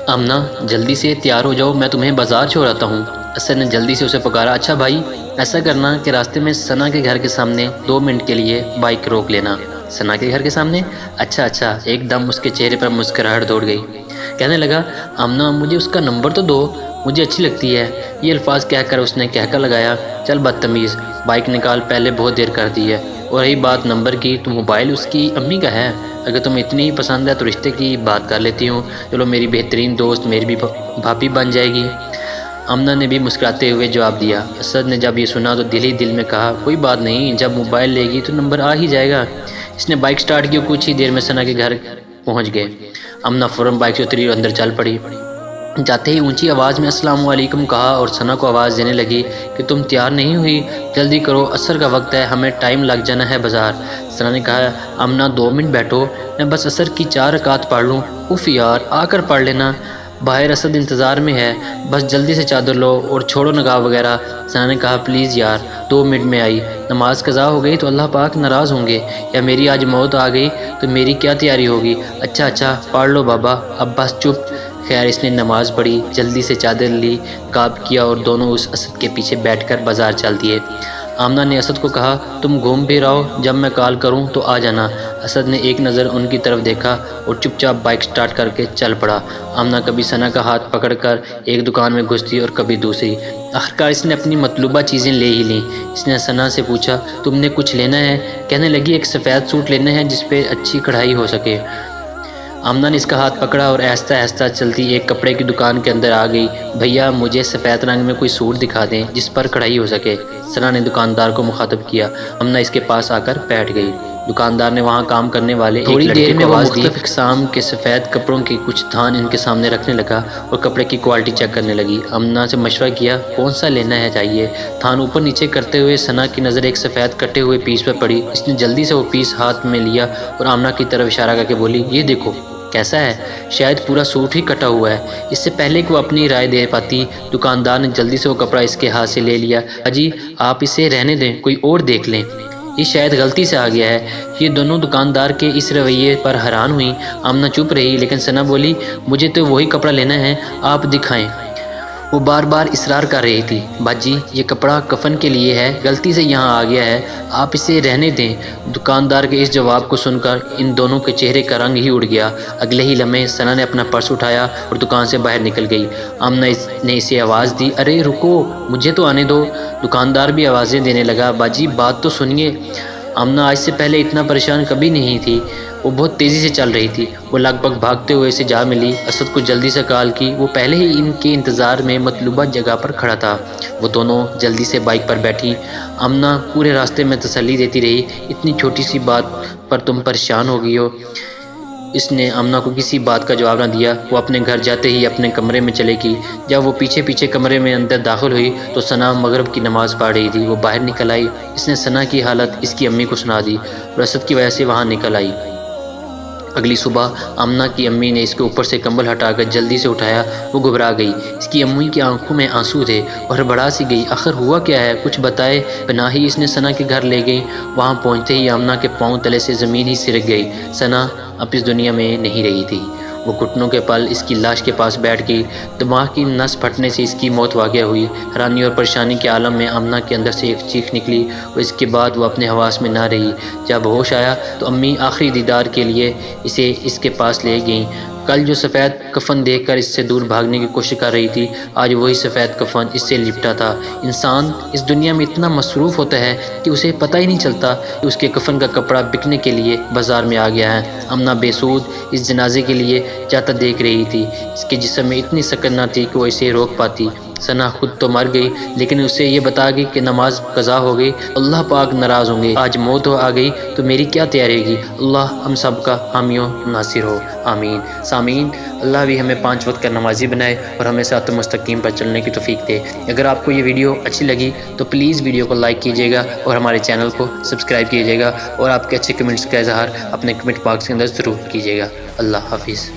آمنہ جلدی سے تیار ہو جاؤ، میں تمہیں بازار چھوڑاتا ہوں۔ اسد نے جلدی سے اسے پکارا۔ اچھا بھائی، ایسا کرنا کہ راستے میں ثنا کے گھر کے سامنے 2 منٹ کے لیے بائک روک لینا۔ ثنا کے گھر کے سامنے؟ اچھا۔ ایک دم اس کے چہرے پر مسکراہٹ دوڑ گئی۔ کہنے لگا، آمنہ مجھے اس کا نمبر تو دو، مجھے اچھی لگتی ہے۔ یہ الفاظ کہہ کر اس نے کہکا لگایا، چل بدتمیز، بائک نکال، پہلے بہت دیر کر دی ہے۔ اور رہی بات نمبر کی، تو موبائل اس کی امی کا ہے۔ اگر تم اتنی ہی پسند ہے تو رشتے کی بات کر لیتی ہوں، چلو میری بہترین دوست میری بھی بھابھی بن جائے گی۔ آمنہ نے بھی مسکراتے ہوئے جواب دیا۔ اسد نے جب یہ سنا تو دل ہی دل میں کہا، کوئی بات نہیں، جب موبائل لے گی تو نمبر آ ہی جائے گا۔ اس نے بائک سٹارٹ کی اور کچھ ہی دیر میں ثنا کے گھر پہنچ گئے۔ آمنہ فوراً بائک سے اتری اور اندر چل پڑی۔ جاتے ہی اونچی آواز میں السلام علیکم کہا اور ثنا کو آواز دینے لگی کہ تم تیار نہیں ہوئی؟ جلدی کرو، عصر کا وقت ہے، ہمیں ٹائم لگ جانا ہے بازار۔ ثنا نے کہا، آمنہ 2 منٹ بیٹھو، میں بس عصر کی 4 رکعت پڑھ لوں۔ اف یار، آ کر پڑھ لینا، باہر اسد انتظار میں ہے، بس جلدی سے چادر لو اور چھوڑو نقاب وغیرہ۔ ثنا نے کہا، پلیز یار، 2 منٹ میں آئی، نماز قضا ہو گئی تو اللہ پاک ناراض ہوں گے، یا میری آج موت آ گئی تو میری کیا تیاری ہوگی؟ اچھا پڑھ لو بابا، اب بس چپ۔ خیر اس نے نماز پڑھی، جلدی سے چادر لی، نقاب کیا اور دونوں اس اسد کے پیچھے بیٹھ کر بازار چل دیے۔ آمنہ نے اسد کو کہا، تم گھوم پھر آؤ، جب میں کال کروں تو آ جانا۔ اسد نے ایک نظر ان کی طرف دیکھا اور چپ چاپ بائک سٹارٹ کر کے چل پڑا۔ آمنہ کبھی ثنا کا ہاتھ پکڑ کر ایک دکان میں گھستی اور کبھی دوسری۔ آخرکار اس نے اپنی مطلوبہ چیزیں لے ہی لیں۔ اس نے ثنا سے پوچھا، تم نے کچھ لینا ہے؟ کہنے لگی، ایک سفید سوٹ لینا ہے جس پہ اچھی کڑھائی ہو سکے۔ آمنہ نے اس کا ہاتھ پکڑا اور آہستہ آہستہ چلتی ایک کپڑے کی دکان کے اندر آ گئی۔ بھیا مجھے سفید رنگ میں کوئی سوٹ دکھا دیں جس پر کڑھائی ہو سکے۔ ثنا نے دکاندار کو مخاطب کیا۔ آمنہ اس کے پاس آ کر بیٹھ گئی۔ دکاندار نے وہاں کام کرنے والے ایک لڑکے کو آواز دی۔ مختلف اقسام کے سفید کپڑوں کے کچھ تھان ان کے سامنے رکھنے لگا اور کپڑے کی کوالٹی چیک کرنے لگی۔ آمنہ سے مشورہ کیا، کون سا لینا ہے چاہیے؟ تھان اوپر نیچے کرتے ہوئے ثنا کی نظر ایک سفید کٹے ہوئے پیس پر پڑی۔ اس نے جلدی سے وہ پیس ہاتھ میں لیا اور آمنہ کی طرف اشارہ کر کے بولی، یہ دیکھو کیسا ہے؟ شاید پورا سوٹ ہی کٹا ہوا ہے۔ اس سے پہلے کہ وہ اپنی رائے دے پاتی، دکاندار نے جلدی سے وہ کپڑا اس کے ہاتھ سے لے لیا۔ اجی آپ اسے رہنے دیں، کوئی اور دیکھ لیں، یہ شاید غلطی سے آ گیا ہے۔ یہ دونوں دکاندار کے اس رویے پر حیران ہوئیں۔ آمنہ چپ رہی، لیکن ثنا بولی، مجھے تو وہی کپڑا لینا ہے، آپ دکھائیں۔ وہ بار بار اصرار کر رہی تھی، باجی یہ کپڑا کفن کے لیے ہے، غلطی سے یہاں آ گیا ہے، آپ اسے رہنے دیں۔ دکاندار کے اس جواب کو سن کر ان دونوں کے چہرے کا رنگ ہی اڑ گیا۔ اگلے ہی لمحے ثنا نے اپنا پرس اٹھایا اور دکان سے باہر نکل گئی۔ آمنہ نے اسے آواز دی، ارے رکو، مجھے تو آنے دو۔ دکاندار بھی آوازیں دینے لگا، باجی بات تو سنیے۔ آمنہ آج سے پہلے اتنا پریشان کبھی نہیں تھی۔ وہ بہت تیزی سے چل رہی تھی۔ وہ لگ بھگ بھاگتے ہوئے اسے جا ملی۔ اسد کو جلدی سے کال کی، وہ پہلے ہی ان کے انتظار میں مطلوبہ جگہ پر کھڑا تھا۔ وہ دونوں جلدی سے بائک پر بیٹھی۔ آمنہ پورے راستے میں تسلی دیتی رہی، اتنی چھوٹی سی بات پر تم پریشان ہو گئی ہو۔ اس نے آمنہ کو کسی بات کا جواب نہ دیا۔ وہ اپنے گھر جاتے ہی اپنے کمرے میں چلے گئی۔ جب وہ پیچھے کمرے میں اندر داخل ہوئی تو ثنا مغرب کی نماز پڑھ رہی تھی۔ وہ باہر نکل آئی۔ اس نے ثنا کی حالت اس کی امی کو سنا دی اور اسد کی وجہ سے وہاں نکل آئی۔ اگلی صبح آمنہ کی امی نے اس کے اوپر سے کمبل ہٹا کر جلدی سے اٹھایا۔ وہ گھبرا گئی، اس کی امی کی آنکھوں میں آنسو تھے اور ہڑبڑا سی گئی، آخر ہوا کیا ہے، کچھ بتائے بنا ہی اس نے ثنا کے گھر لے گئی۔ وہاں پہنچتے ہی آمنہ کے پاؤں تلے سے زمین ہی سرک گئی۔ ثنا اب اس دنیا میں نہیں رہی تھی۔ وہ گھٹنوں کے پل اس کی لاش کے پاس بیٹھ گئی۔ دماغ کی نس پھٹنے سے اس کی موت واقع ہوئی۔ حیرانی اور پریشانی کے عالم میں آمنہ کے اندر سے ایک چیخ نکلی اور اس کے بعد وہ اپنے حواس میں نہ رہی۔ جب ہوش آیا تو امی آخری دیدار کے لیے اسے اس کے پاس لے گئیں۔ کل جو سفید کفن دیکھ کر اس سے دور بھاگنے کی کوشش کر رہی تھی، آج وہی سفید کفن اس سے لپٹا تھا۔ انسان اس دنیا میں اتنا مصروف ہوتا ہے کہ اسے پتہ ہی نہیں چلتا کہ اس کے کفن کا کپڑا بکنے کے لیے بازار میں آ گیا ہے۔ آمنہ بے سود اس جنازے کے لیے جاتا دیکھ رہی تھی۔ اس کے جسم میں اتنی سکت نہ تھی کہ وہ اسے روک پاتی۔ ثنا خود تو مر گئی، لیکن اسے یہ بتا گئی کہ نماز قضا ہو گئی، اللہ پاک ناراض ہوں گے، آج موت آ گئی تو میری کیا تیاری گی۔ اللہ ہم سب کا حامی و ناصر ہو، آمین۔ سامعین، اللہ بھی ہمیں 5 وقت کا نمازی بنائے اور ہمیں صراط مستقیم پر چلنے کی توفیق دے۔ اگر آپ کو یہ ویڈیو اچھی لگی تو پلیز ویڈیو کو لائک کیجیے گا اور ہمارے چینل کو سبسکرائب کیجیے گا، اور آپ کے اچھے کمنٹس کا اظہار اپنے کمنٹ باکس کے اندر ضرور کیجیے گا۔ اللہ حافظ۔